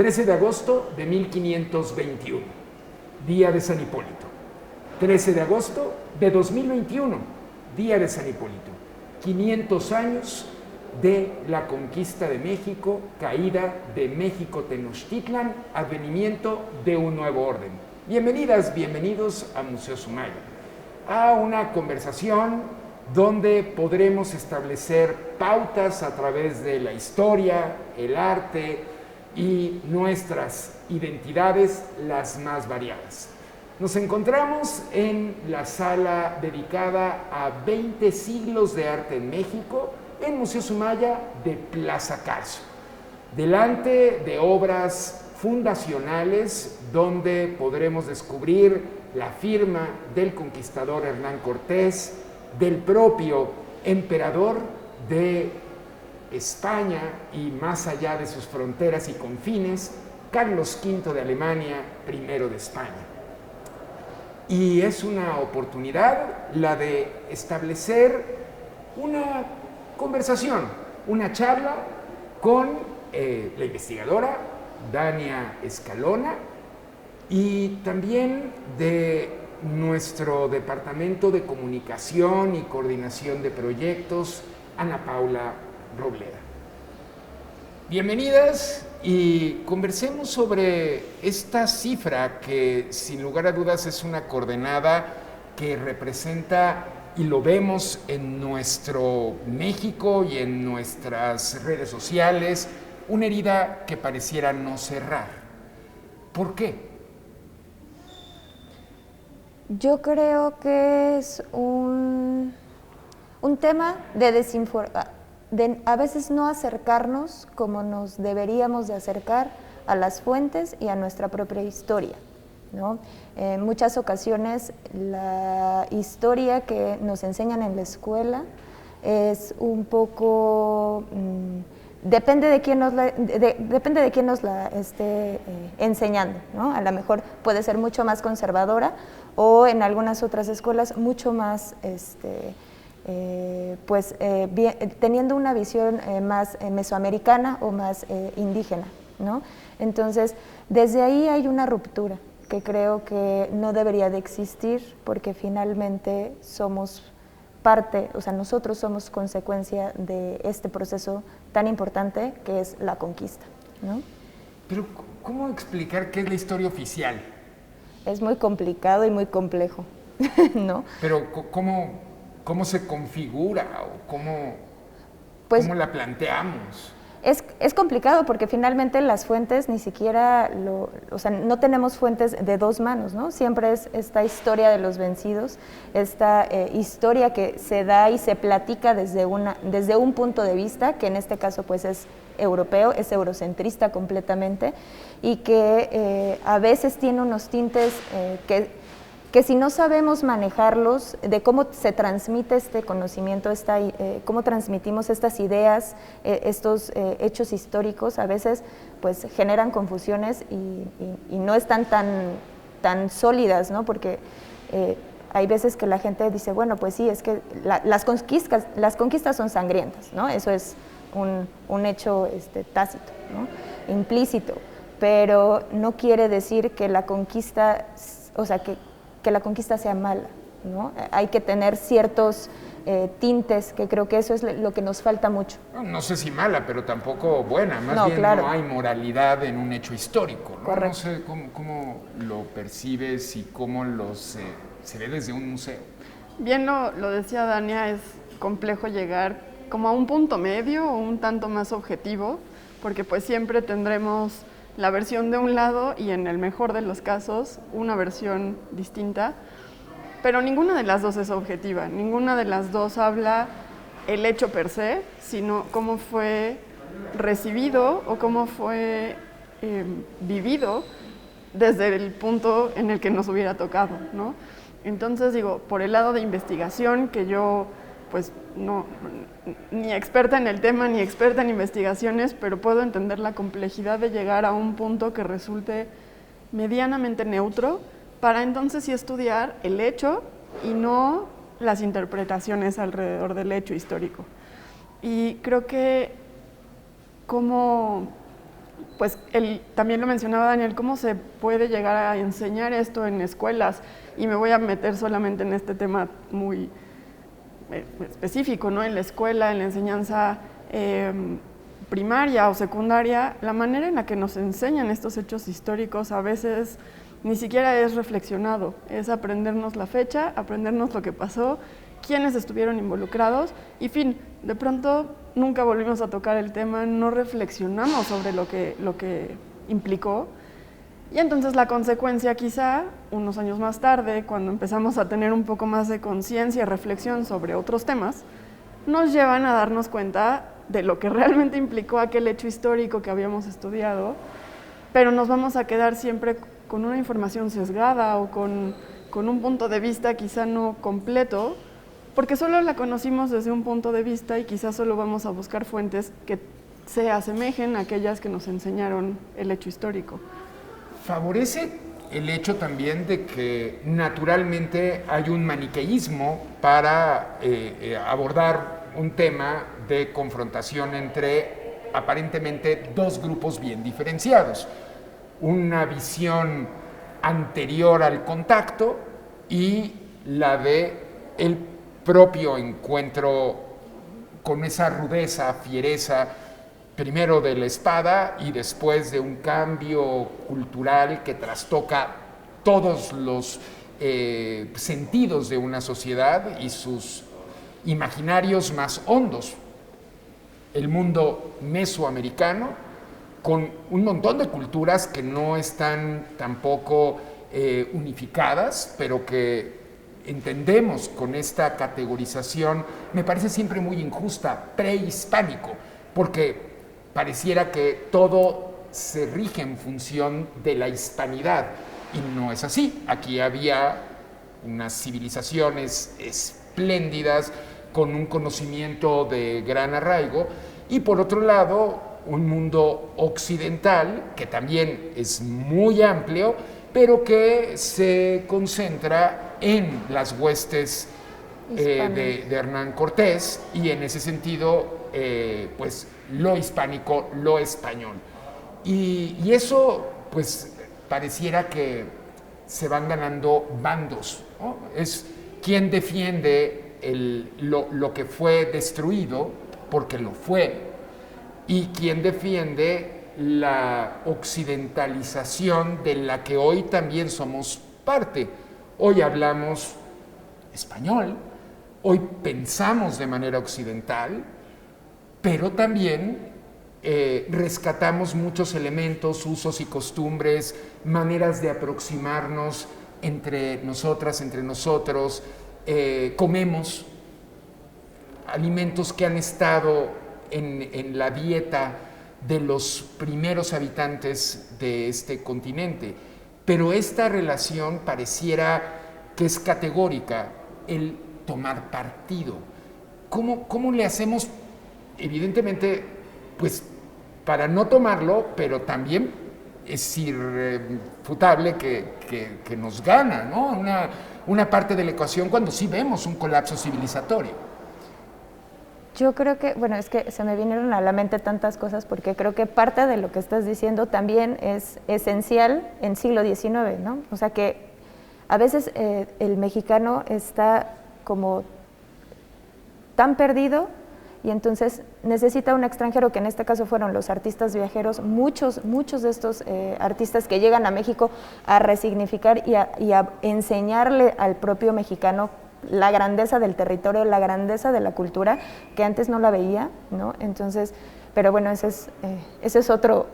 13 de agosto de 1521, día de San Hipólito. 13 de agosto de 2021, día de San Hipólito. 500 años de la conquista de México, caída de México Tenochtitlan, advenimiento de un nuevo orden. Bienvenidas, bienvenidos a Museo Sumaya, a una conversación donde podremos establecer pautas a través de la historia, el arte y nuestras identidades las más variadas. Nos encontramos en la sala dedicada a 20 siglos de arte en México, en Museo Sumaya de Plaza Carso, delante de obras fundacionales donde podremos descubrir la firma del conquistador Hernán Cortés, del propio emperador de España y más allá de sus fronteras y confines, Carlos V de Alemania, I de España. Y es una oportunidad la de establecer una conversación, una charla con la investigadora Dania Escalona y también de nuestro Departamento de Comunicación y Coordinación de Proyectos, Ana Paula Robleda. Bienvenidas y conversemos sobre esta cifra que sin lugar a dudas es una coordenada que representa, y lo vemos en nuestro México y en nuestras redes sociales, una herida que pareciera no cerrar. ¿Por qué? Yo creo que es un tema de a veces no acercarnos como nos deberíamos de acercar a las fuentes y a nuestra propia historia, ¿no? En muchas ocasiones la historia que nos enseñan en la escuela es un poco... depende de quién nos la esté enseñando, ¿no? A lo mejor puede ser mucho más conservadora o en algunas otras escuelas mucho más, teniendo una visión más mesoamericana o más indígena, ¿no? Entonces, desde ahí hay una ruptura que creo que no debería de existir porque finalmente somos parte, o sea, nosotros somos consecuencia de este proceso tan importante que es la conquista, ¿no? Pero, ¿cómo explicar qué es la historia oficial? Es muy complicado y muy complejo, ¿no? Pero, ¿cómo se configura o cómo la planteamos? Es complicado porque finalmente las fuentes ni siquiera, no tenemos fuentes de dos manos, ¿no? Siempre es esta historia de los vencidos, esta historia que se da y se platica desde un punto de vista, que en este caso pues es europeo, es eurocentrista completamente, y que a veces tiene unos tintes que si no sabemos manejarlos, de cómo se transmite este conocimiento, cómo transmitimos estas ideas, estos hechos históricos, a veces pues generan confusiones y no están tan sólidas, ¿no? Porque hay veces que la gente dice, bueno, pues sí, es que las conquistas son sangrientas, ¿no? Eso es un hecho tácito, ¿no? Implícito, pero no quiere decir que la conquista, o sea, que la conquista sea mala, ¿no? Hay que tener ciertos tintes, que creo que eso es lo que nos falta mucho. No sé si mala, pero tampoco buena, más bien claro. No hay moralidad en un hecho histórico, ¿no? Correcto. No sé cómo lo percibes y cómo se ve desde un museo. Bien lo decía Dania, es complejo llegar como a un punto medio o un tanto más objetivo, porque pues siempre tendremos la versión de un lado y en el mejor de los casos una versión distinta, pero ninguna de las dos es objetiva, ninguna de las dos habla el hecho per se, sino cómo fue recibido o cómo fue vivido desde el punto en el que nos hubiera tocado, ¿no? Entonces digo, por el lado de investigación, que yo pues no, ni experta en el tema, ni experta en investigaciones, pero puedo entender la complejidad de llegar a un punto que resulte medianamente neutro, para entonces sí estudiar el hecho y no las interpretaciones alrededor del hecho histórico. Y creo que como pues también lo mencionaba Daniel, cómo se puede llegar a enseñar esto en escuelas, y me voy a meter solamente en este tema muy específico, ¿no? En la escuela, en la enseñanza primaria o secundaria, la manera en la que nos enseñan estos hechos históricos a veces ni siquiera es reflexionado, es aprendernos la fecha, aprendernos lo que pasó, quiénes estuvieron involucrados, y fin, de pronto nunca volvimos a tocar el tema, no reflexionamos sobre lo que implicó, y entonces la consecuencia quizá, unos años más tarde, cuando empezamos a tener un poco más de conciencia y reflexión sobre otros temas, nos llevan a darnos cuenta de lo que realmente implicó aquel hecho histórico que habíamos estudiado, pero nos vamos a quedar siempre con una información sesgada o con un punto de vista quizá no completo, porque solo la conocimos desde un punto de vista y quizás solo vamos a buscar fuentes que se asemejen a aquellas que nos enseñaron el hecho histórico. Favorece el hecho también de que naturalmente hay un maniqueísmo para abordar un tema de confrontación entre aparentemente dos grupos bien diferenciados. Una visión anterior al contacto y la de el propio encuentro con esa rudeza, fiereza, primero de la espada y después de un cambio cultural que trastoca todos los sentidos de una sociedad y sus imaginarios más hondos. El mundo mesoamericano, con un montón de culturas que no están tampoco unificadas, pero que entendemos con esta categorización, me parece siempre muy injusta, prehispánico, porque pareciera que todo se rige en función de la hispanidad, y no es así. Aquí había unas civilizaciones espléndidas, con un conocimiento de gran arraigo, y por otro lado, un mundo occidental que también es muy amplio, pero que se concentra en las huestes de Hernán Cortés, y en ese sentido, pues lo hispánico, lo español. Y eso, pues, pareciera que se van ganando bandos, ¿no? Es quien defiende lo que fue destruido, porque lo fue, y quien defiende la occidentalización de la que hoy también somos parte. Hoy hablamos español, hoy pensamos de manera occidental, pero también rescatamos muchos elementos, usos y costumbres, maneras de aproximarnos entre nosotras, entre nosotros. Comemos alimentos que han estado en la dieta de los primeros habitantes de este continente, pero esta relación pareciera que es categórica, el tomar partido. ¿Cómo le hacemos? Evidentemente, pues para no tomarlo, pero también es irrefutable que nos gana, ¿no? Una parte de la ecuación cuando sí vemos un colapso civilizatorio. Yo creo que, bueno, es que se me vinieron a la mente tantas cosas, porque creo que parte de lo que estás diciendo también es esencial en siglo XIX, ¿no? O sea que a veces el mexicano está como tan perdido, y entonces necesita un extranjero, que en este caso fueron los artistas viajeros, muchos de estos artistas que llegan a México a resignificar y a enseñarle al propio mexicano la grandeza del territorio, la grandeza de la cultura, que antes no la veía, ¿no? Entonces, pero bueno, ese es otro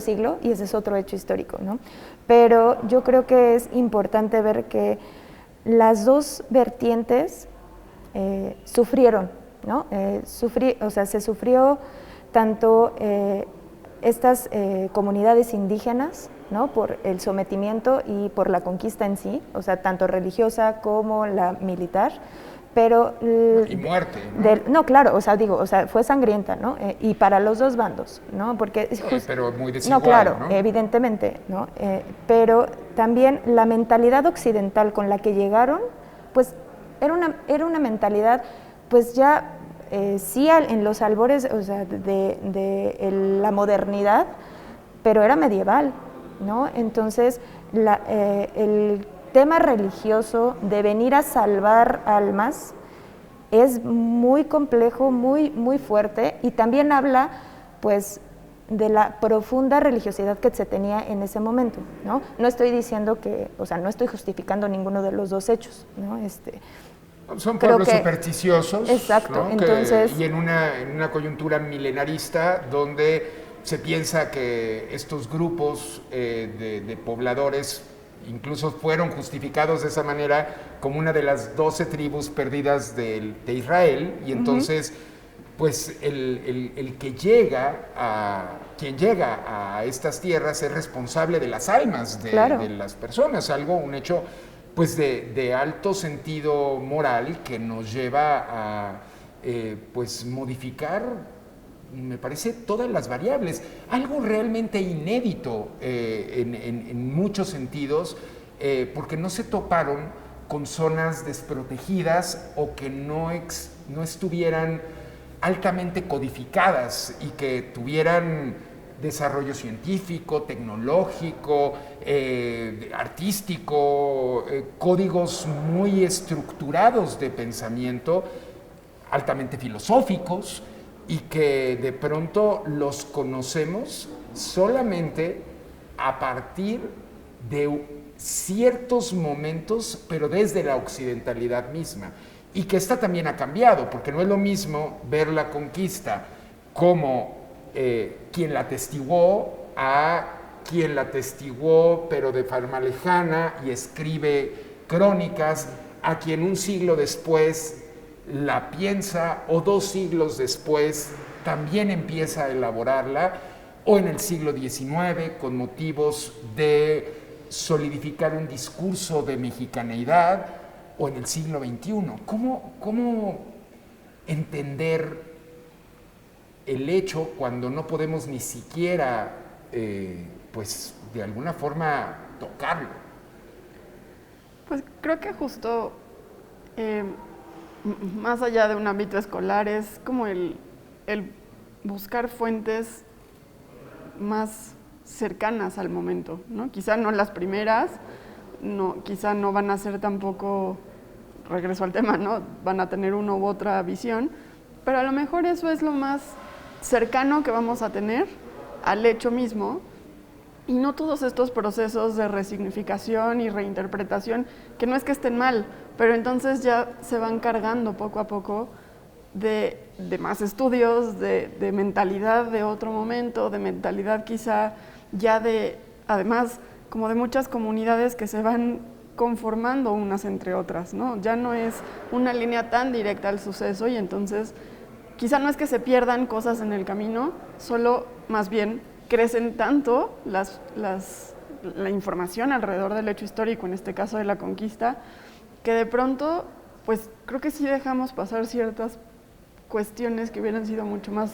siglo y ese es otro hecho histórico, ¿no? Pero yo creo que es importante ver que las dos vertientes sufrieron, ¿no? Se sufrió tanto estas comunidades indígenas, ¿no? Por el sometimiento y por la conquista en sí, o sea, tanto religiosa como la militar, pero... Y muerte, ¿no? No, claro, fue sangrienta, ¿no? Y para los dos bandos, ¿no? Porque pero muy desigual, no, claro, ¿no? Evidentemente, ¿no? Pero también la mentalidad occidental con la que llegaron, pues era una mentalidad, pues ya sí en los albores, o sea, de la modernidad, pero era medieval, ¿no? Entonces, el tema religioso de venir a salvar almas es muy complejo, muy, muy fuerte, y también habla, pues, de la profunda religiosidad que se tenía en ese momento, ¿no? No estoy diciendo que, o sea, no estoy justificando ninguno de los dos hechos, ¿no? Son pueblos supersticiosos. Exacto, ¿no? entonces... Y en una coyuntura milenarista donde se piensa que estos grupos de pobladores incluso fueron justificados de esa manera como una de las 12 tribus perdidas de Israel, y entonces... pues el que quien llega a estas tierras es responsable de las almas de las personas, un hecho pues de alto sentido moral que nos lleva a pues modificar, me parece, todas las variables, algo realmente inédito en muchos sentidos, porque no se toparon con zonas desprotegidas o que no estuvieran altamente codificadas y que tuvieran desarrollo científico, tecnológico, artístico, códigos muy estructurados de pensamiento, altamente filosóficos, y que de pronto los conocemos solamente a partir de ciertos momentos, pero desde la occidentalidad misma. Y que esta también ha cambiado, porque no es lo mismo ver la conquista como quien la atestiguó a quien la atestiguó pero de forma lejana y escribe crónicas, a quien un siglo después la piensa o 2 siglos después también empieza a elaborarla, o en el siglo XIX con motivos de solidificar un discurso de mexicaneidad, o en el siglo XXI. ¿Cómo entender el hecho cuando no podemos ni siquiera, pues, de alguna forma tocarlo? Pues creo que justo, más allá de un ámbito escolar, es como el buscar fuentes más cercanas al momento, ¿no? Quizá no las primeras, quizá no van a ser tampoco, regreso al tema, ¿no? Van a tener una u otra visión, pero a lo mejor eso es lo más cercano que vamos a tener al hecho mismo, y no todos estos procesos de resignificación y reinterpretación, que no es que estén mal, pero entonces ya se van cargando poco a poco de más estudios, de mentalidad de otro momento, de mentalidad quizá ya además, como de muchas comunidades que se van conformando unas entre otras, ¿no? Ya no es una línea tan directa al suceso, y entonces quizá no es que se pierdan cosas en el camino, solo más bien crecen tanto la información alrededor del hecho histórico, en este caso de la conquista, que de pronto, pues creo que sí dejamos pasar ciertas cuestiones que hubieran sido mucho más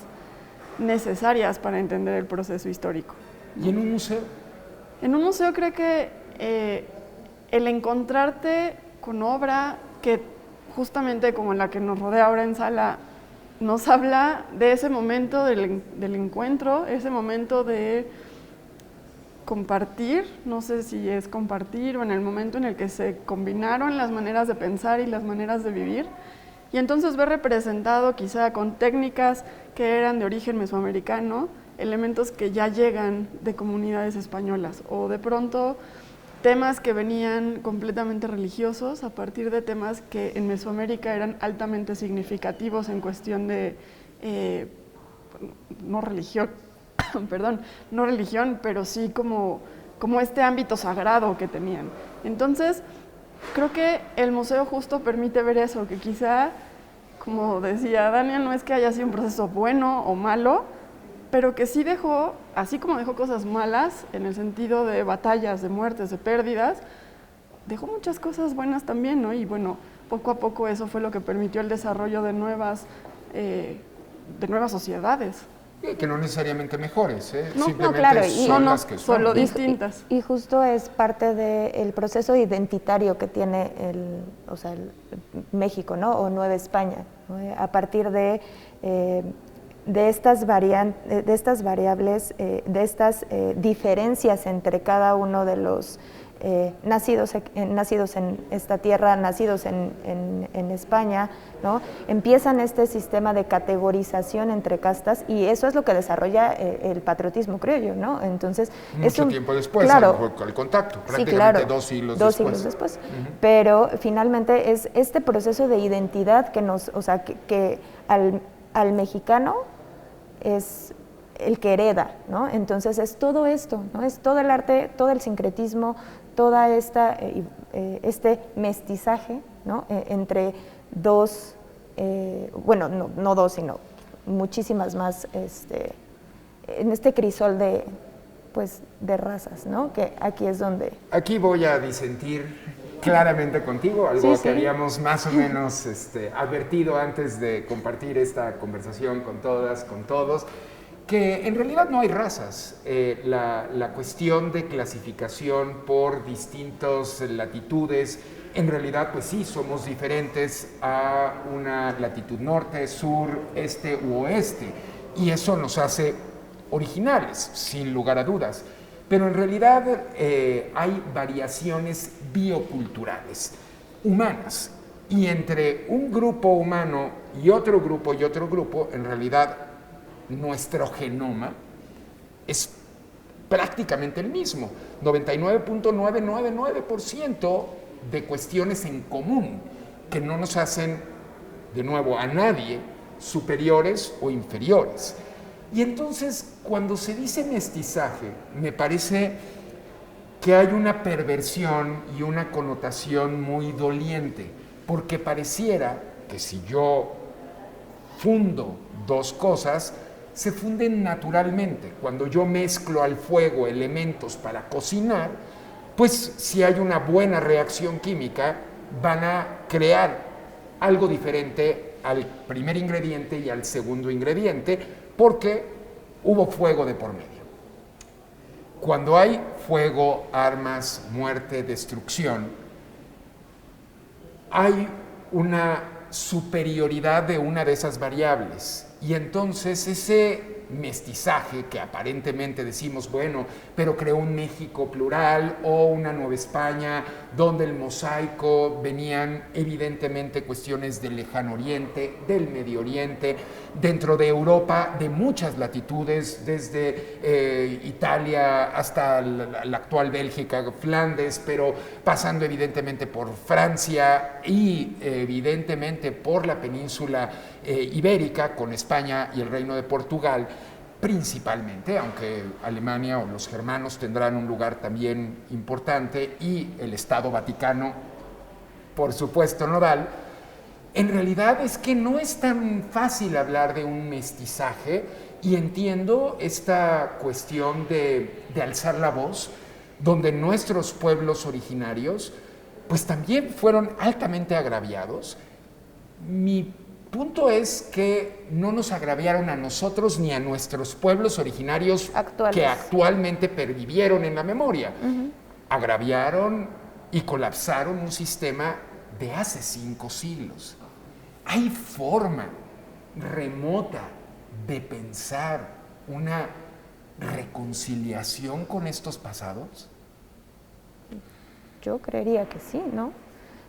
necesarias para entender el proceso histórico. ¿Y en un museo? En un museo creo que el encontrarte con obra que justamente como la que nos rodea ahora en sala, nos habla de ese momento del encuentro, ese momento de compartir, no sé si es compartir o en el momento en el que se combinaron las maneras de pensar y las maneras de vivir, y entonces ver representado quizá con técnicas que eran de origen mesoamericano, elementos que ya llegan de comunidades españolas, o de pronto temas que venían completamente religiosos a partir de temas que en Mesoamérica eran altamente significativos en cuestión de no religión, pero sí como este ámbito sagrado que tenían. Entonces, creo que el museo justo permite ver eso, que quizá, como decía Dania, no es que haya sido un proceso bueno o malo, pero que sí dejó, así como dejó cosas malas, en el sentido de batallas, de muertes, de pérdidas, dejó muchas cosas buenas también, ¿no? Y bueno, poco a poco eso fue lo que permitió el desarrollo de nuevas sociedades. Que no necesariamente mejores, simplemente claro, son las que son. Solo distintas. Y justo es parte del proceso identitario que tiene el México, ¿no? O Nueva España, ¿no? A partir de de estas variables, de estas diferencias entre cada uno de los nacidos en esta tierra, nacidos en España, ¿no? Empiezan este sistema de categorización entre castas y eso es lo que desarrolla el patriotismo criollo, ¿no? Entonces, mucho tiempo después, claro, al contacto, prácticamente sí, claro, 2 siglos dos después. siglos después. Pero finalmente es este proceso de identidad que que al mexicano es el que hereda, ¿no? Entonces es todo esto, ¿no? Es todo el arte, todo el sincretismo, toda este mestizaje, ¿no? Entre dos, bueno, no dos, sino muchísimas más, en este crisol de razas, ¿no? Que aquí es donde... Aquí voy a disentir claramente contigo, algo que habíamos más o menos advertido antes de compartir esta conversación con todas, con todos, que en realidad no hay razas. La cuestión de clasificación por distintas latitudes, en realidad pues sí, somos diferentes a una latitud norte, sur, este u oeste, y eso nos hace originales, sin lugar a dudas. Pero en realidad hay variaciones bioculturales, humanas, y entre un grupo humano y otro grupo, en realidad nuestro genoma es prácticamente el mismo, 99.999% de cuestiones en común que no nos hacen, de nuevo, a nadie superiores o inferiores. Y entonces, cuando se dice mestizaje, me parece que hay una perversión y una connotación muy doliente, porque pareciera que si yo fundo dos cosas, se funden naturalmente. Cuando yo mezclo al fuego elementos para cocinar, pues si hay una buena reacción química, van a crear algo diferente al primer ingrediente y al segundo ingrediente, porque hubo fuego de por medio. Cuando hay fuego, armas, muerte, destrucción, hay una superioridad de una de esas variables. Y entonces ese mestizaje que aparentemente decimos, bueno, pero creó un México plural o una Nueva España donde el mosaico venían evidentemente cuestiones del Lejano Oriente, del Medio Oriente, dentro de Europa de muchas latitudes, desde Italia hasta la actual Bélgica, Flandes, pero pasando evidentemente por Francia y evidentemente por la península ibérica con España y el Reino de Portugal principalmente, aunque Alemania o los germanos tendrán un lugar también importante y el Estado Vaticano, por supuesto, nodal. En realidad es que no es tan fácil hablar de un mestizaje y entiendo esta cuestión de alzar la voz, donde nuestros pueblos originarios pues también fueron altamente agraviados. Mi punto es que no nos agraviaron a nosotros ni a nuestros pueblos originarios que actualmente pervivieron en la memoria. Agraviaron y colapsaron un sistema de hace 5 siglos. ¿Hay forma remota de pensar una reconciliación con estos pasados? Yo creería que sí, ¿no?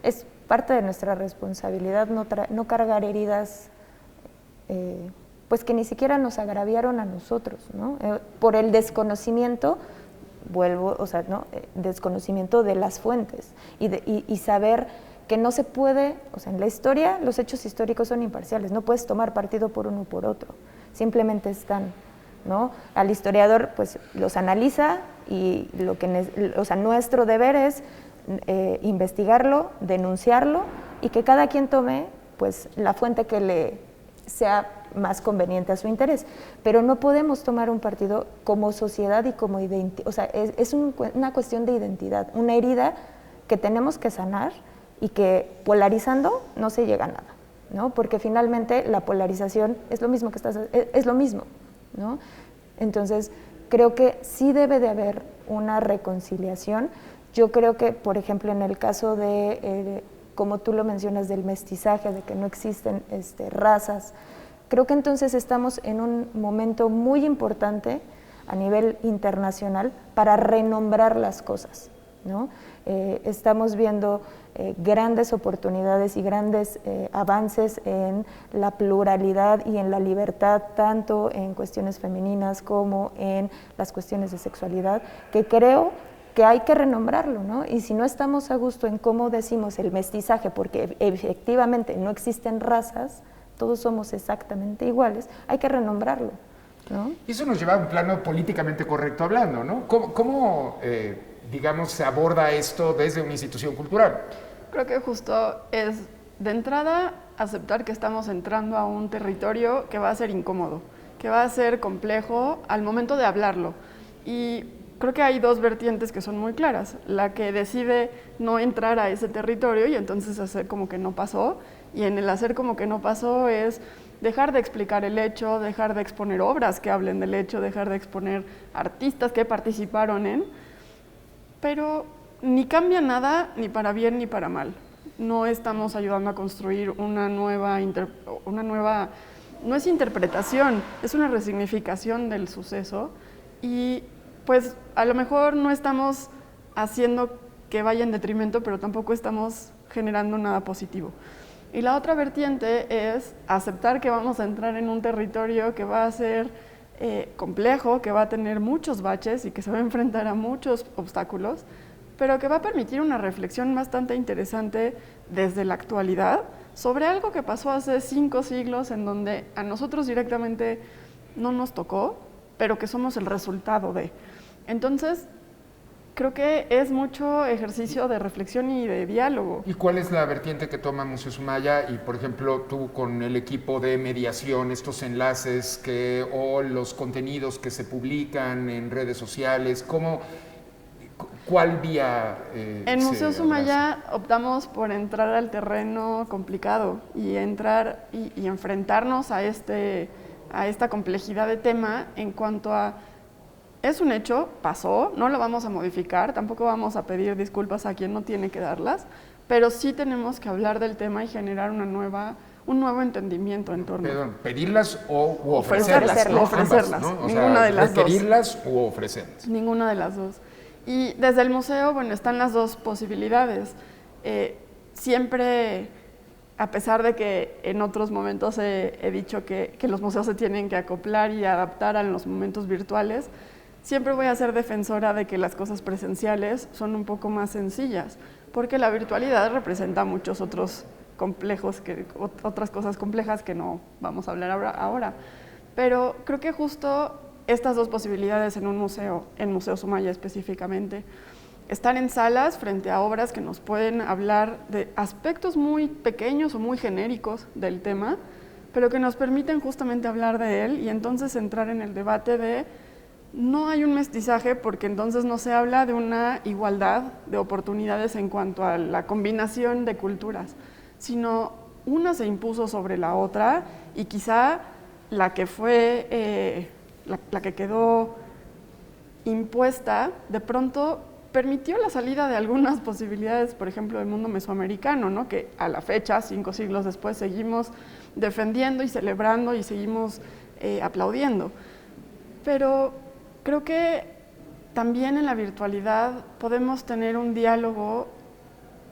Es parte de nuestra responsabilidad no cargar heridas pues que ni siquiera nos agraviaron a nosotros, ¿no? Por el desconocimiento, desconocimiento de las fuentes y saber que no se puede, o sea, en la historia los hechos históricos son imparciales, no puedes tomar partido por uno o por otro, simplemente están, ¿no? Al historiador pues los analiza y nuestro deber es investigarlo, denunciarlo y que cada quien tome pues la fuente que le sea más conveniente a su interés, pero no podemos tomar un partido como sociedad y como identidad, o sea, es una cuestión de identidad, una herida que tenemos que sanar y que polarizando no se llega a nada, ¿no? Porque finalmente la polarización es lo mismo es lo mismo, ¿no? Entonces, creo que sí debe de haber una reconciliación. Yo creo que, por ejemplo, en el caso de, como tú lo mencionas, del mestizaje, de que no existen razas, creo que entonces estamos en un momento muy importante a nivel internacional para renombrar las cosas, ¿no? Estamos viendo grandes oportunidades y grandes avances en la pluralidad y en la libertad, tanto en cuestiones femeninas como en las cuestiones de sexualidad, que creo que hay que renombrarlo, ¿no? Y si no estamos a gusto en cómo decimos el mestizaje, porque efectivamente no existen razas, todos somos exactamente iguales, hay que renombrarlo, ¿no? Y eso nos lleva a un plano políticamente correcto hablando, ¿no? ¿Cómo digamos, se aborda esto desde una institución cultural? Creo que justo es, de entrada, aceptar que estamos entrando a un territorio que va a ser incómodo, que va a ser complejo al momento de hablarlo. Y creo que hay dos vertientes que son muy claras. La que decide no entrar a ese territorio y entonces hacer como que no pasó. Y en el hacer como que no pasó es dejar de explicar el hecho, dejar de exponer obras que hablen del hecho, dejar de exponer artistas que participaron en. Pero ni cambia nada, ni para bien ni para mal. No estamos ayudando a construir una nueva, no es interpretación, es una resignificación del suceso. Y pues a lo mejor no estamos haciendo que vaya en detrimento, pero tampoco estamos generando nada positivo. Y la otra vertiente es aceptar que vamos a entrar en un territorio que va a ser complejo, que va a tener muchos baches y que se va a enfrentar a muchos obstáculos, pero que va a permitir una reflexión bastante interesante desde la actualidad sobre algo que pasó hace 5 siglos en donde a nosotros directamente no nos tocó, pero que somos el resultado de. Entonces, creo que es mucho ejercicio de reflexión y de diálogo. ¿Y cuál es la vertiente que toma Museo Sumaya? Y, por ejemplo, tú con el equipo de mediación, estos enlaces o los contenidos que se publican en redes sociales, ¿cuál vía En Museo Sumaya optamos por entrar al terreno complicado y entrar y enfrentarnos a esta complejidad de tema en cuanto a es un hecho, pasó, no lo vamos a modificar, tampoco vamos a pedir disculpas a quien no tiene que darlas, pero sí tenemos que hablar del tema y generar un nuevo entendimiento en torno. Perdón, pedirlas u ofrecerlas, ¿no? Ofrecerlas, ambas, ¿no? Ninguna de las dos. Requerirlas u ofrecerlas. Ninguna de las dos. Y desde el museo, bueno, están las dos posibilidades. Siempre, a pesar de que en otros momentos he dicho que los museos se tienen que acoplar y adaptar a los momentos virtuales, siempre voy a ser defensora de que las cosas presenciales son un poco más sencillas, porque la virtualidad representa muchos otros otras cosas complejas que no vamos a hablar ahora. Pero creo que justo estas dos posibilidades en un museo, en Museo Sumaya específicamente, estar en salas frente a obras que nos pueden hablar de aspectos muy pequeños o muy genéricos del tema, pero que nos permiten justamente hablar de él y entonces entrar en el debate de no hay un mestizaje porque entonces no se habla de una igualdad de oportunidades en cuanto a la combinación de culturas, sino una se impuso sobre la otra y quizá la que fue, la que quedó impuesta, de pronto permitió la salida de algunas posibilidades, por ejemplo, del mundo mesoamericano, ¿no? Que a la fecha, 5 siglos después, seguimos defendiendo y celebrando y seguimos aplaudiendo. Pero creo que también en la virtualidad podemos tener un diálogo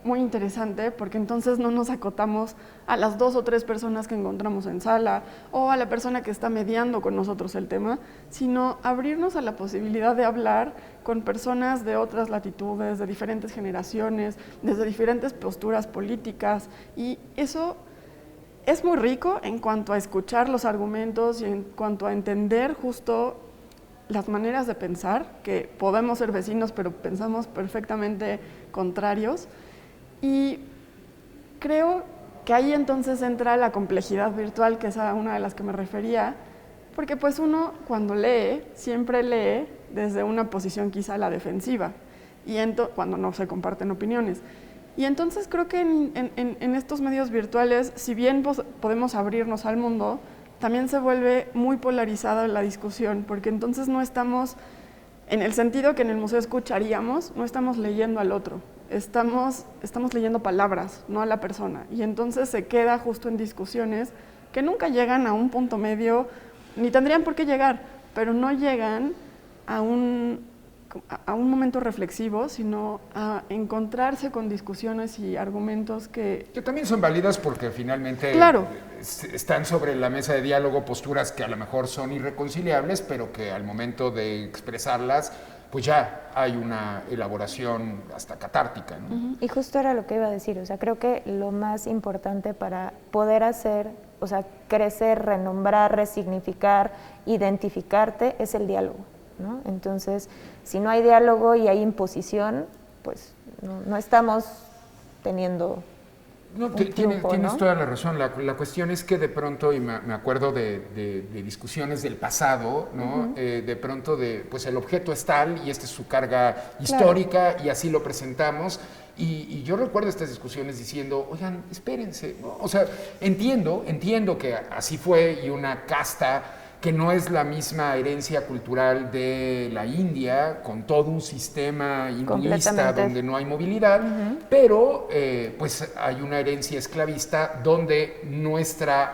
muy interesante porque entonces no nos acotamos a las 2 o 3 personas que encontramos en sala o a la persona que está mediando con nosotros el tema, sino abrirnos a la posibilidad de hablar con personas de otras latitudes, de diferentes generaciones, desde diferentes posturas políticas y eso es muy rico en cuanto a escuchar los argumentos y en cuanto a entender justo las maneras de pensar, que podemos ser vecinos pero pensamos perfectamente contrarios. Y creo que ahí entonces entra la complejidad virtual, que es a una de las que me refería, porque pues uno cuando lee, siempre lee desde una posición quizá a la defensiva, y cuando no se comparten opiniones. Y entonces creo que en estos medios virtuales, si bien podemos abrirnos al mundo, también se vuelve muy polarizada la discusión, porque entonces no estamos, en el sentido que en el museo escucharíamos, no estamos leyendo al otro. Estamos leyendo palabras, no a la persona, y entonces se queda justo en discusiones que nunca llegan a un punto medio, ni tendrían por qué llegar, pero no llegan a un momento reflexivo, sino a encontrarse con discusiones y argumentos que también son válidas porque finalmente claro, están sobre la mesa de diálogo posturas que a lo mejor son irreconciliables, pero que al momento de expresarlas, pues ya hay una elaboración hasta catártica, ¿no? Y justo era lo que iba a decir, o sea, creo que lo más importante para poder hacer, o sea, crecer, renombrar, resignificar, identificarte, es el diálogo, ¿no? Entonces, si no hay diálogo y hay imposición, pues no estamos teniendo Tienes ¿no? toda la razón. La cuestión es que de pronto, y me acuerdo de discusiones del pasado, ¿no? De pronto, pues el objeto es tal y esta es su carga histórica, y así lo presentamos. Y yo recuerdo estas discusiones diciendo, oigan, espérense, ¿no? O sea, entiendo que así fue, y una casta que no es la misma herencia cultural de la India, con todo un sistema hinduista donde no hay movilidad, pero pues hay una herencia esclavista donde nuestra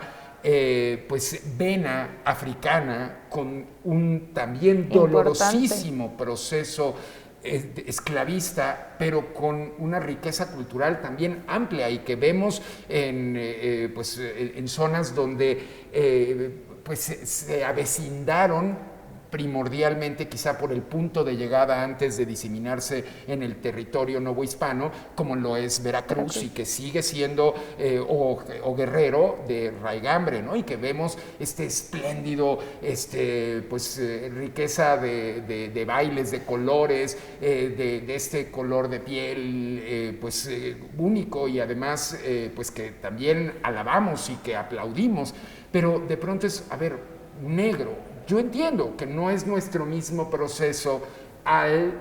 pues vena africana, con un también dolorosísimo proceso esclavista, pero con una riqueza cultural también amplia, y que vemos en zonas donde pues se avecindaron primordialmente, quizá por el punto de llegada antes de diseminarse en el territorio novohispano, como lo es Veracruz, y que sigue siendo, o Guerrero, de raigambre, ¿no? Y que vemos este espléndido, riqueza de bailes, de colores, de este color de piel, único, y además, pues que también alabamos y que aplaudimos. Pero de pronto es, a ver, negro. Yo entiendo que no es nuestro mismo proceso al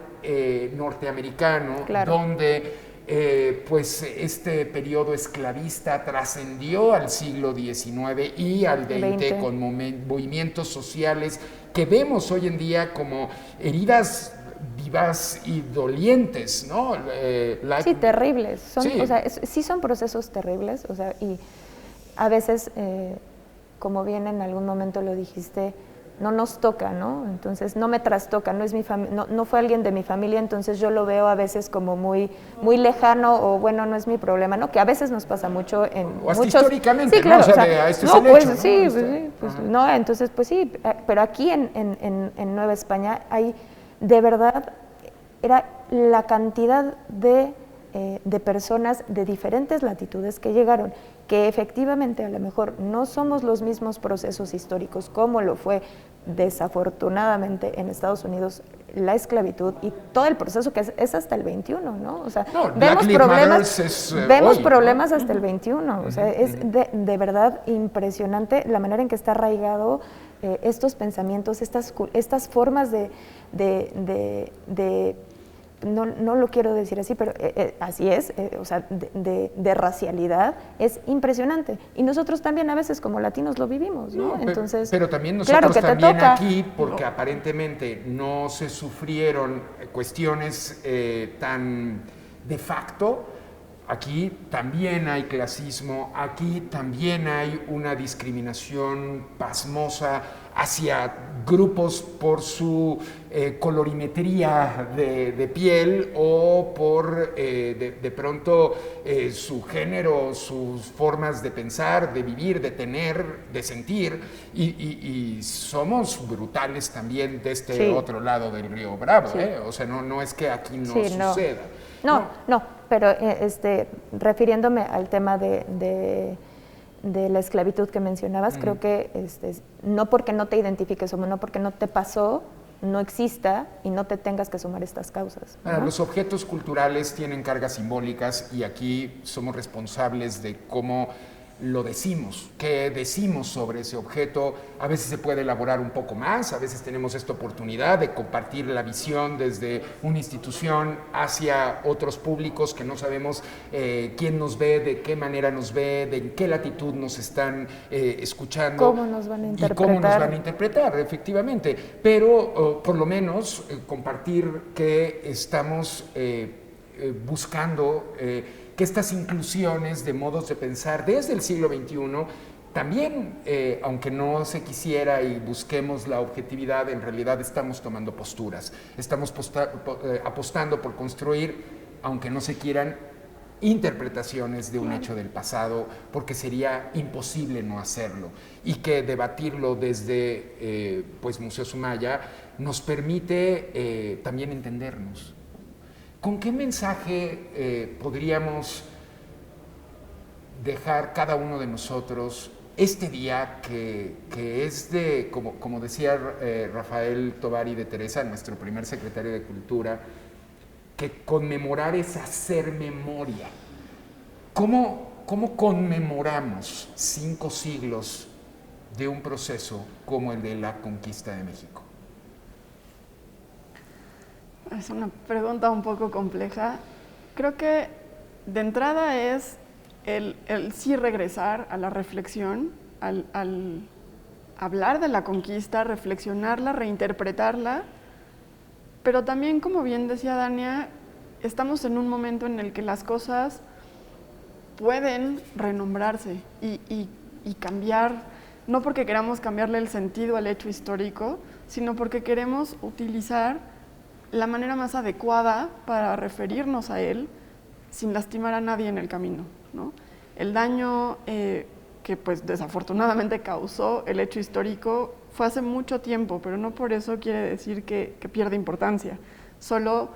norteamericano, donde pues este periodo esclavista trascendió al siglo XIX y al XX con movimientos sociales que vemos hoy en día como heridas vivas y dolientes, ¿no? Sí, terribles. O sea, sí son procesos terribles, o sea, y a veces, como bien en algún momento lo dijiste, no nos toca, ¿no? Entonces no me trastoca, no es no fue alguien de mi familia, entonces yo lo veo a veces como muy lejano, o bueno, no es mi problema, ¿no? Que a veces nos pasa mucho en o hasta muchos... históricamente, sí, claro, ¿no? O sea, este es el hecho, ¿no? Sí, no, entonces pues sí, pero aquí en Nueva España hay, de verdad, era la cantidad de personas de diferentes latitudes que llegaron, que efectivamente a lo mejor no somos los mismos procesos históricos como lo fue desafortunadamente en Estados Unidos la esclavitud y todo el proceso que es hasta el 21, ¿no? O sea, vemos problemas hasta el 21, o sea, es de verdad impresionante la manera en que está arraigado estos pensamientos, estas formas no lo quiero decir así, pero así es, o sea, de racialidad, es impresionante. Y nosotros también a veces como latinos lo vivimos, ¿no? Entonces, pero también nosotros también toca. Aquí, porque aparentemente no se sufrieron cuestiones tan de facto. Aquí también hay clasismo, aquí también hay una discriminación pasmosa hacia grupos por su colorimetría de piel, o por de pronto su género, sus formas de pensar, de vivir, de tener, de sentir, y somos brutales también de este otro lado del Río Bravo, o sea, no es que aquí no suceda. No, pero refiriéndome al tema de la esclavitud que mencionabas, creo que no porque no te identifiques o no porque no te pasó, no exista y no te tengas que sumar estas causas, ¿no? Los objetos culturales tienen cargas simbólicas, y aquí somos responsables de cómo lo decimos, qué decimos sobre ese objeto. A veces se puede elaborar un poco más, a veces tenemos esta oportunidad de compartir la visión desde una institución hacia otros públicos que no sabemos quién nos ve, de qué manera nos ve, de en qué latitud nos están escuchando. ¿Cómo nos van a interpretar? Y cómo nos van a interpretar, efectivamente. Pero por lo menos compartir que estamos buscando que estas inclusiones de modos de pensar desde el siglo XXI también, aunque no se quisiera y busquemos la objetividad, en realidad estamos tomando posturas, estamos apostando por construir, aunque no se quieran, interpretaciones de un hecho del pasado, porque sería imposible no hacerlo, y que debatirlo desde pues Museo Sumaya nos permite también entendernos. ¿Con qué mensaje podríamos dejar cada uno de nosotros este día que es de, como decía Rafael Tovari de Teresa, nuestro primer secretario de Cultura, que conmemorar es hacer memoria? ¿Cómo conmemoramos 5 siglos de un proceso como el de la conquista de México? Es una pregunta un poco compleja. Creo que de entrada es el sí regresar a la reflexión, al hablar de la conquista, reflexionarla, reinterpretarla, pero también, como bien decía Dania, estamos en un momento en el que las cosas pueden renombrarse y cambiar, no porque queramos cambiarle el sentido al hecho histórico, sino porque queremos utilizar la manera más adecuada para referirnos a él sin lastimar a nadie en el camino, ¿no? El daño que pues desafortunadamente causó el hecho histórico fue hace mucho tiempo, pero no por eso quiere decir que pierde importancia. Solo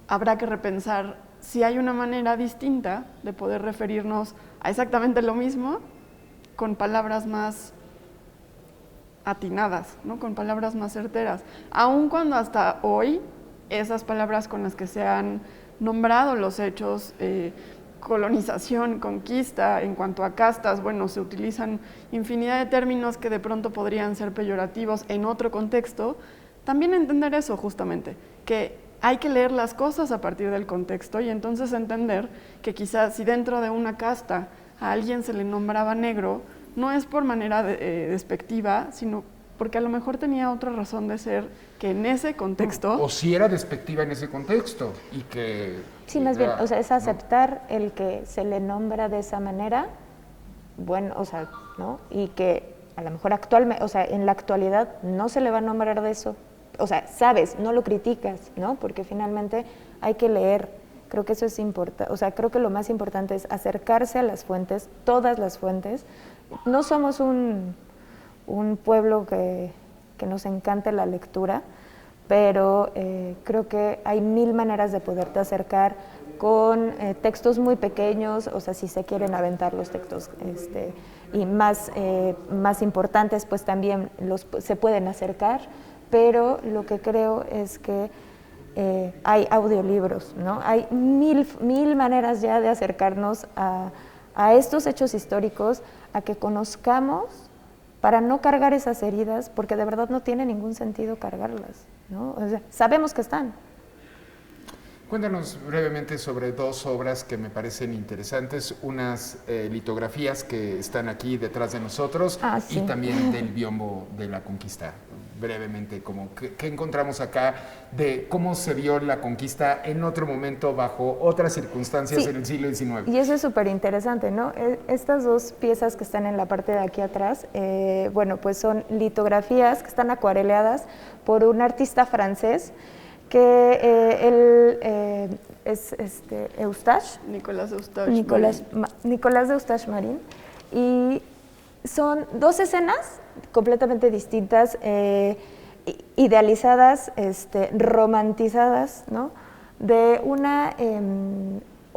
habrá que repensar si hay una manera distinta de poder referirnos a exactamente lo mismo con palabras más atinadas, ¿no? Con palabras más certeras, aun cuando hasta hoy esas palabras con las que se han nombrado los hechos, colonización, conquista, en cuanto a castas, bueno, se utilizan infinidad de términos que de pronto podrían ser peyorativos en otro contexto. También entender eso justamente, que hay que leer las cosas a partir del contexto y entonces entender que quizás si dentro de una casta a alguien se le nombraba negro, no es por manera despectiva, sino porque a lo mejor tenía otra razón de ser que en ese contexto... O si era despectiva en ese contexto y que... Sí, más bien, o sea, es aceptar el que se le nombra de esa manera, bueno, o sea, ¿no? Y que a lo mejor actualmente, o sea, en la actualidad no se le va a nombrar de eso. O sea, sabes, no lo criticas, ¿no? Porque finalmente hay que leer. Creo que eso es importante, o sea, creo que lo más importante es acercarse a las fuentes, todas las fuentes. No somos un pueblo que nos encante la lectura, pero creo que hay 1000 maneras de poderte acercar con textos muy pequeños, o sea, si se quieren aventar los textos y más importantes, pues también se pueden acercar, pero lo que creo es que hay audiolibros, ¿no? Hay mil maneras ya de acercarnos a estos hechos históricos, a que conozcamos, para no cargar esas heridas, porque de verdad no tiene ningún sentido cargarlas, ¿no? O sea, sabemos que están. Cuéntanos brevemente sobre 2 obras que me parecen interesantes, unas litografías que están aquí detrás de nosotros sí. Y también del biombo de la conquista. Brevemente, ¿qué encontramos acá de cómo se vio la conquista en otro momento bajo otras circunstancias Sí. en el siglo XIX? Y eso es súper interesante, ¿no? Estas 2 piezas que están en la parte de aquí atrás, bueno, pues son litografías que están acuareleadas por un artista francés que él es Eustache. Nicolás Eustache. Nicolás de Eustache Marín. Y son 2 escenas completamente distintas, idealizadas, romantizadas, ¿no? De una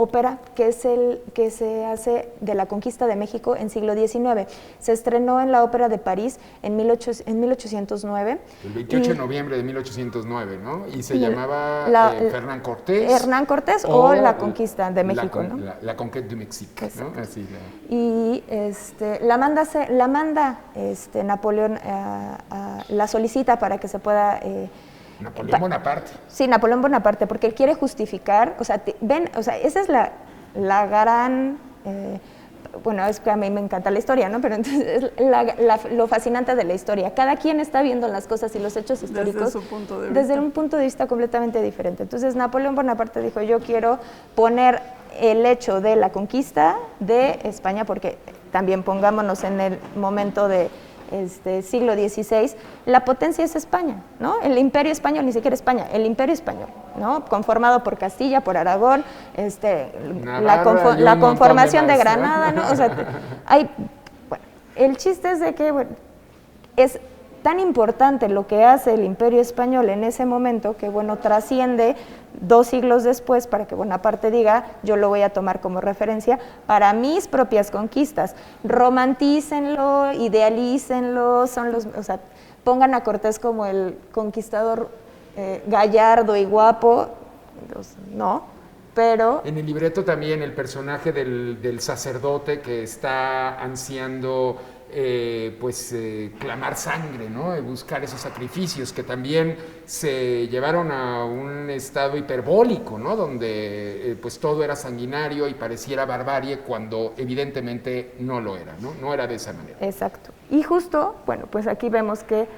ópera que se hace de la conquista de México en siglo XIX. Se estrenó en la Ópera de París en 1809. El 28 de noviembre de 1809, ¿no? Y se llamaba Fernán Cortés. Hernán Cortés o La Conquista de México, ¿no? ¿no? La Conquête du Mexique, ¿no? Así, Y la manda Napoleón, la solicita para que se pueda... Napoleón Bonaparte. Sí, Napoleón Bonaparte, porque él quiere justificar, o sea, esa es la gran, bueno, es que a mí me encanta la historia, ¿no? Pero entonces lo fascinante de la historia. Cada quien está viendo las cosas y los hechos históricos desde su punto de vista. Desde un punto de vista completamente diferente. Entonces Napoleón Bonaparte dijo, yo quiero poner el hecho de la conquista de España, porque también pongámonos en el momento de siglo XVI, la potencia es España, ¿no? El imperio español, ni siquiera España, el imperio español, ¿no? Conformado por Castilla, por Aragón, la conformación de Granada, ¿no? O sea, bueno, el chiste es de que, bueno, es tan importante lo que hace el imperio español en ese momento que, bueno, trasciende 2 siglos después para que Bonaparte diga, yo lo voy a tomar como referencia para mis propias conquistas. Romantícenlo, idealícenlo, o sea, pongan a Cortés como el conquistador gallardo y guapo, pues, no, pero... En el libreto también el personaje del sacerdote que está ansiando clamar sangre, ¿no? Y buscar esos sacrificios que también se llevaron a un estado hiperbólico, ¿no? Donde pues todo era sanguinario y pareciera barbarie cuando evidentemente no lo era, ¿no? No era de esa manera. Exacto. Y justo, bueno, pues aquí vemos que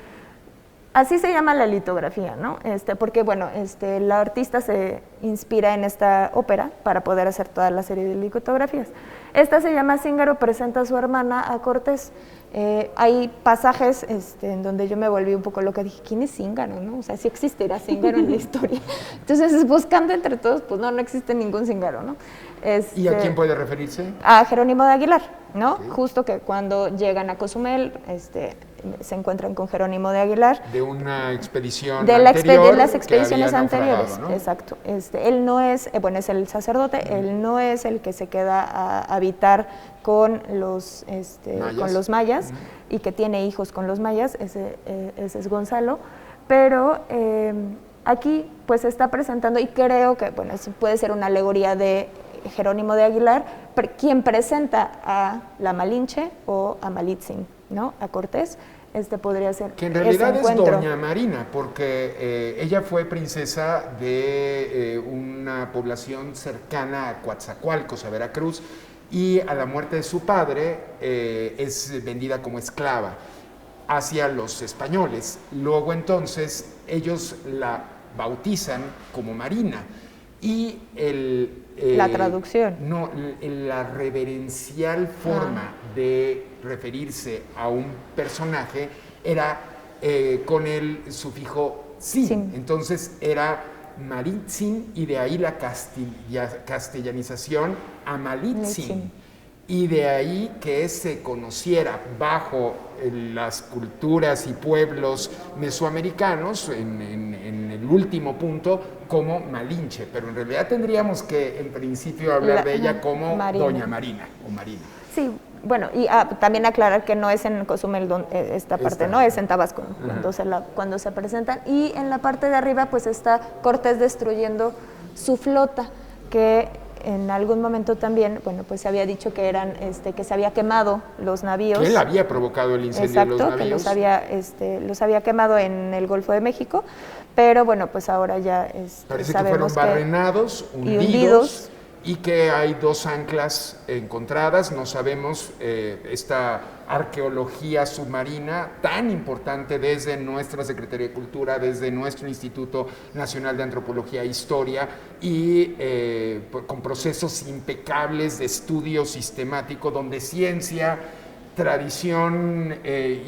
así se llama la litografía, ¿no? Porque, bueno, la artista se inspira en esta ópera para poder hacer toda la serie de litografías. Esta se llama Zíngaro presenta a su hermana a Cortés. Hay pasajes en donde yo me volví un poco loca, dije, ¿quién es Zíngaro, no? O sea, ¿sí existirá Zíngaro en la historia? Entonces, buscando entre todos, pues no existe ningún Zíngaro, ¿no? ¿Y a quién puede referirse? A Jerónimo de Aguilar, ¿no? Okay. Justo que cuando llegan a Cozumel, se encuentran con Jerónimo de Aguilar. De una expedición de anterior. De las expediciones anteriores, ¿no? Exacto. Él no es, es el sacerdote, él no es el que se queda a habitar con los mayas y que tiene hijos con los mayas, ese es Gonzalo, pero aquí pues se está presentando, y creo que, bueno, eso puede ser una alegoría de Jerónimo de Aguilar, quien presenta a la Malinche o a Malitzin, ¿no? A Cortés. Podría ser que en realidad es Doña Marina, porque ella fue princesa de una población cercana a Coatzacoalcos, a Veracruz, y a la muerte de su padre es vendida como esclava hacia los españoles. Luego entonces ellos la bautizan como Marina, y la traducción. No, la reverencial forma de referirse a un personaje era con el sufijo sin. Entonces era Malitzin, y de ahí la castellanización a Malitzin. Y de ahí que se conociera bajo las culturas y pueblos mesoamericanos, en el último punto, como Malinche. Pero en realidad tendríamos que, en principio, hablar de ella como Marina. Doña Marina o Marina. Sí, bueno, y también aclarar que no es en Cozumel esta parte, ¿no? Es en Tabasco, cuando se presentan. Y en la parte de arriba, pues está Cortés destruyendo su flota, que en algún momento también, bueno, pues se había dicho que eran, que se había quemado los navíos. Que él había provocado el incendio de los navíos. Que los había quemado en el Golfo de México, pero bueno, pues ahora ya parece que fueron barrenados, hundidos, y que hay 2 anclas encontradas. No sabemos esta arqueología submarina tan importante desde nuestra Secretaría de Cultura, desde nuestro Instituto Nacional de Antropología e Historia, y con procesos impecables de estudio sistemático donde ciencia, tradición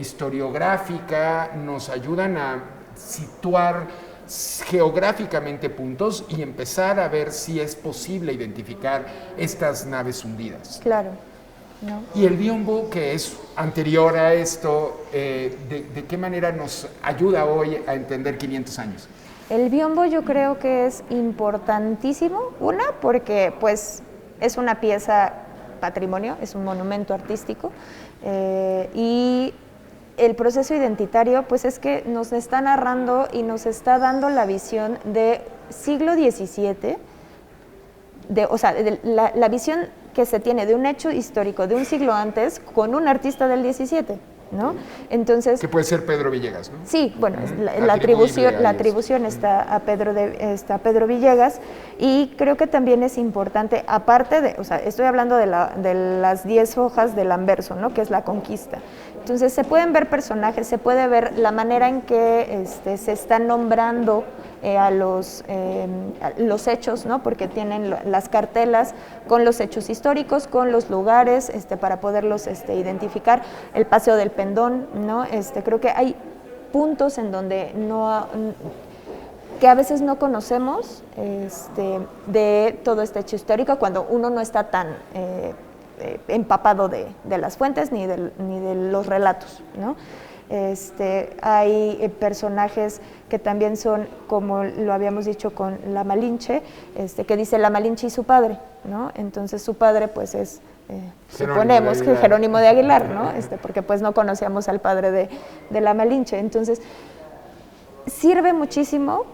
historiográfica nos ayudan a situar geográficamente puntos y empezar a ver si es posible identificar estas naves hundidas. Claro. No. Y el biombo, que es anterior a esto, ¿de qué manera nos ayuda hoy a entender 500 años? El biombo yo creo que es importantísimo, porque pues es una pieza patrimonio, es un monumento artístico, y el proceso identitario, pues es que nos está narrando y nos está dando la visión de siglo XVII, la visión que se tiene de un hecho histórico de un siglo antes con un artista del XVII, ¿no? Entonces, que puede ser Pedro Villegas, ¿no? Sí, bueno, la atribución está a Pedro Villegas, y creo que también es importante, aparte de, estoy hablando de las 10 hojas del anverso, ¿no? Que es la conquista. Entonces se pueden ver personajes, se puede ver la manera en que se están nombrando a los hechos, ¿no? Porque tienen las cartelas con los hechos históricos, con los lugares para poderlos identificar. El Paseo del Pendón, ¿no? Creo que hay puntos en donde que a veces no conocemos de todo este hecho histórico cuando uno no está tan empapado de las fuentes ni de los relatos, ¿no? Hay personajes que también son, como lo habíamos dicho con la Malinche, que dice la Malinche y su padre, ¿no? Entonces su padre pues es, suponemos que Jerónimo de Aguilar, ¿no? Porque pues no conocíamos al padre de la Malinche. Entonces sirve muchísimo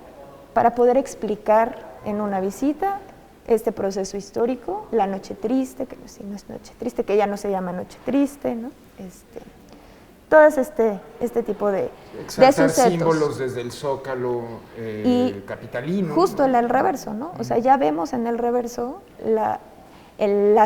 para poder explicar en una visita este proceso histórico, la noche triste, que si no es noche triste, que ya no se llama noche triste, ¿no? Todas este tipo de sucesos. Símbolos desde el Zócalo capitalino. Justo en el reverso, ¿no? O sea, ya vemos en el reverso la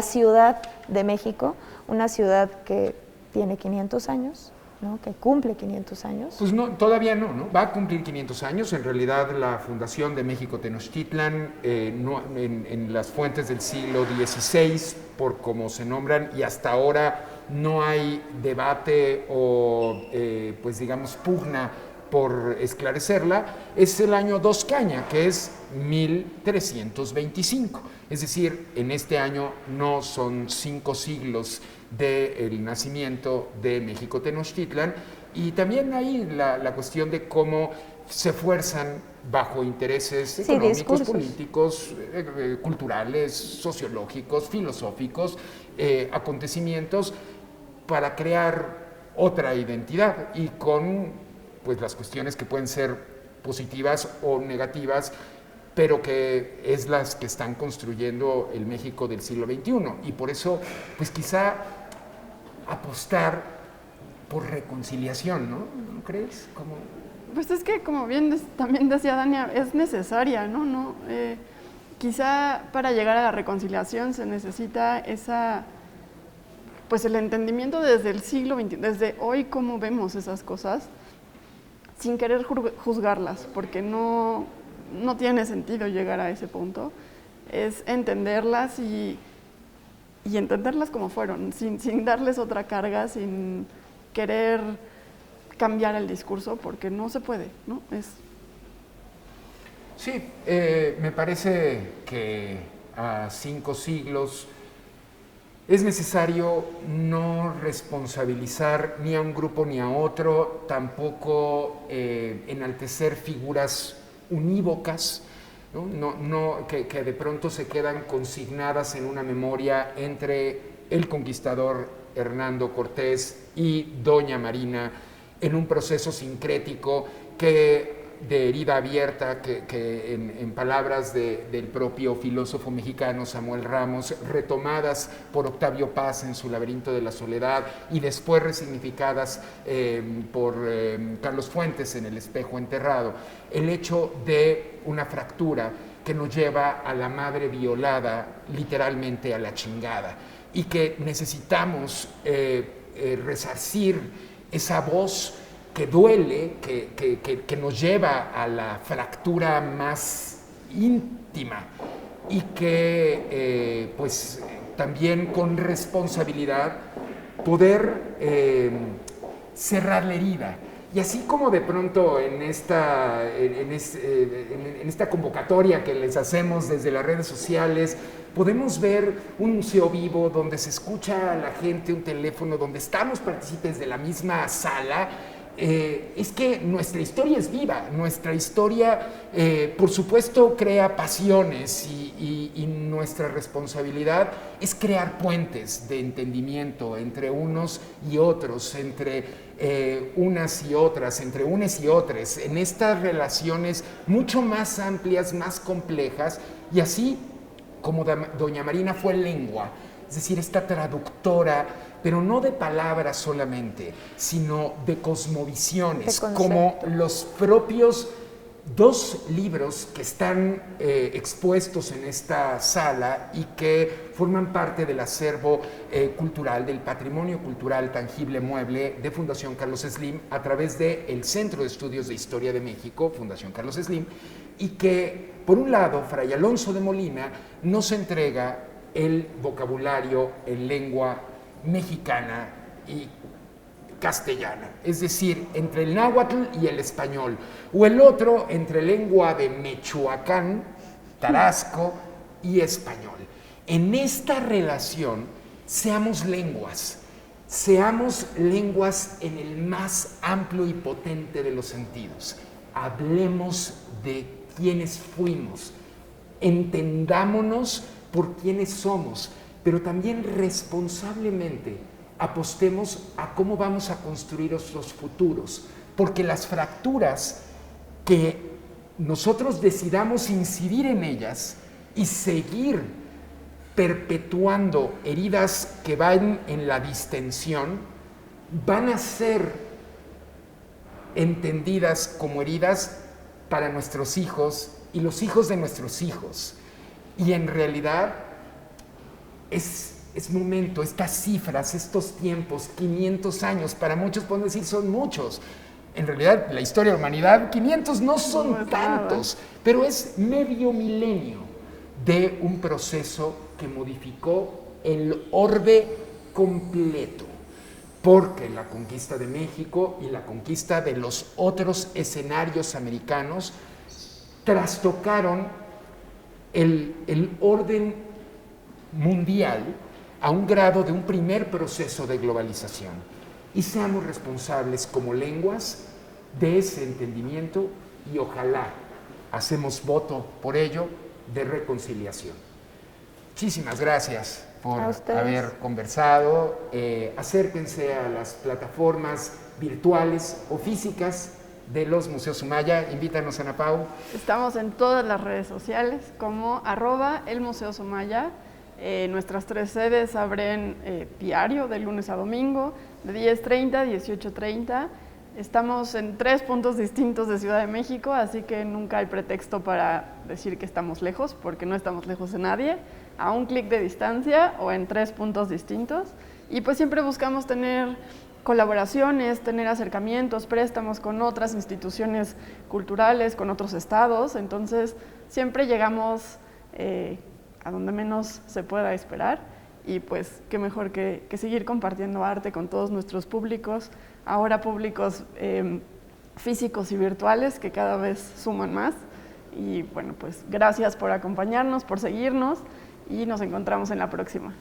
Ciudad de México, una ciudad que tiene 500 años, ¿no? Que cumple 500 años. Pues no, todavía no. Va a cumplir 500 años. En realidad, la fundación de México Tenochtitlan, en las fuentes del siglo XVI, por cómo se nombran, y hasta ahora no hay debate o, pues digamos, pugna por esclarecerla, es el año Dos Caña, que es 1325. Es decir, en este año no son 5 siglos del nacimiento de México Tenochtitlan, y también hay la cuestión de cómo se fuerzan bajo intereses económicos, discursos políticos, culturales, sociológicos, filosóficos, acontecimientos para crear otra identidad, y con pues las cuestiones que pueden ser positivas o negativas, pero que es las que están construyendo el México del siglo XXI. Y por eso, pues quizá apostar por reconciliación, ¿no? ¿No crees? Pues es que, como bien también decía Dania, es necesaria, ¿no? Quizá para llegar a la reconciliación se necesita pues el entendimiento desde el siglo XXI, desde hoy cómo vemos esas cosas, sin querer juzgarlas, porque no tiene sentido llegar a ese punto. Es entenderlas y entenderlas como fueron, sin darles otra carga, sin querer cambiar el discurso, porque no se puede, ¿no? Sí, me parece que a 5 siglos es necesario no responsabilizar ni a un grupo ni a otro, tampoco enaltecer figuras unívocas, ¿no? Que de pronto se quedan consignadas en una memoria entre el conquistador Hernando Cortés y Doña Marina, en un proceso sincrético de herida abierta, que en palabras del propio filósofo mexicano Samuel Ramos, retomadas por Octavio Paz en su Laberinto de la Soledad y después resignificadas por Carlos Fuentes en El Espejo Enterrado, el hecho de una fractura que nos lleva a la madre violada, literalmente a la chingada, y que necesitamos resarcir esa voz que duele, que nos lleva a la fractura más íntima, y que pues también con responsabilidad poder cerrar la herida. Y así como de pronto en esta convocatoria que les hacemos desde las redes sociales, podemos ver un museo vivo donde se escucha a la gente, un teléfono, donde estamos partícipes de la misma sala. Es que nuestra historia es viva, nuestra historia por supuesto crea pasiones, y nuestra responsabilidad es crear puentes de entendimiento entre unos y otros, entre unas y otras, entre unes y otros, en estas relaciones mucho más amplias, más complejas, y así como Doña Marina fue lengua, es decir, esta traductora, pero no de palabras solamente, sino de cosmovisiones, como los propios 2 libros que están expuestos en esta sala y que forman parte del acervo cultural, del patrimonio cultural tangible mueble de Fundación Carlos Slim a través del Centro de Estudios de Historia de México, Fundación Carlos Slim, y que, por un lado, Fray Alonso de Molina nos entrega el vocabulario en lengua mexicana y castellana, es decir, entre el náhuatl y el español, o el otro entre lengua de Michoacán, Tarasco y español. En esta relación, seamos lenguas en el más amplio y potente de los sentidos. Hablemos de quiénes fuimos, entendámonos por quiénes somos, pero también responsablemente apostemos a cómo vamos a construir nuestros futuros, porque las fracturas que nosotros decidamos incidir en ellas y seguir perpetuando heridas que van en la distensión, van a ser entendidas como heridas para nuestros hijos y los hijos de nuestros hijos. Y en realidad es momento, estas cifras, estos tiempos, 500 años, para muchos pueden decir son muchos. En realidad, la historia de la humanidad, 500 no son tantos, pero es medio milenio de un proceso que modificó el orbe completo, porque la conquista de México y la conquista de los otros escenarios americanos trastocaron el orden mundial a un grado de un primer proceso de globalización. Y seamos responsables como lenguas de ese entendimiento y ojalá hacemos voto por ello de reconciliación. Muchísimas gracias por haber conversado. Acérquense a las plataformas virtuales o físicas de los Museos Sumaya. Invítanos, Ana Pau. Estamos en todas las redes sociales como @elmuseosumaya. Nuestras 3 sedes abren diario de lunes a domingo de 10:30 a 18:30. Estamos en 3 puntos distintos de Ciudad de México, así que nunca hay pretexto para decir que estamos lejos, porque no estamos lejos de nadie, a un clic de distancia o en 3 puntos distintos. Y pues siempre buscamos tener colaboraciones, tener acercamientos, préstamos con otras instituciones culturales, con otros estados, entonces siempre llegamos a donde menos se pueda esperar y pues qué mejor que seguir compartiendo arte con todos nuestros públicos, ahora públicos físicos y virtuales que cada vez suman más. Y bueno, pues gracias por acompañarnos, por seguirnos y nos encontramos en la próxima.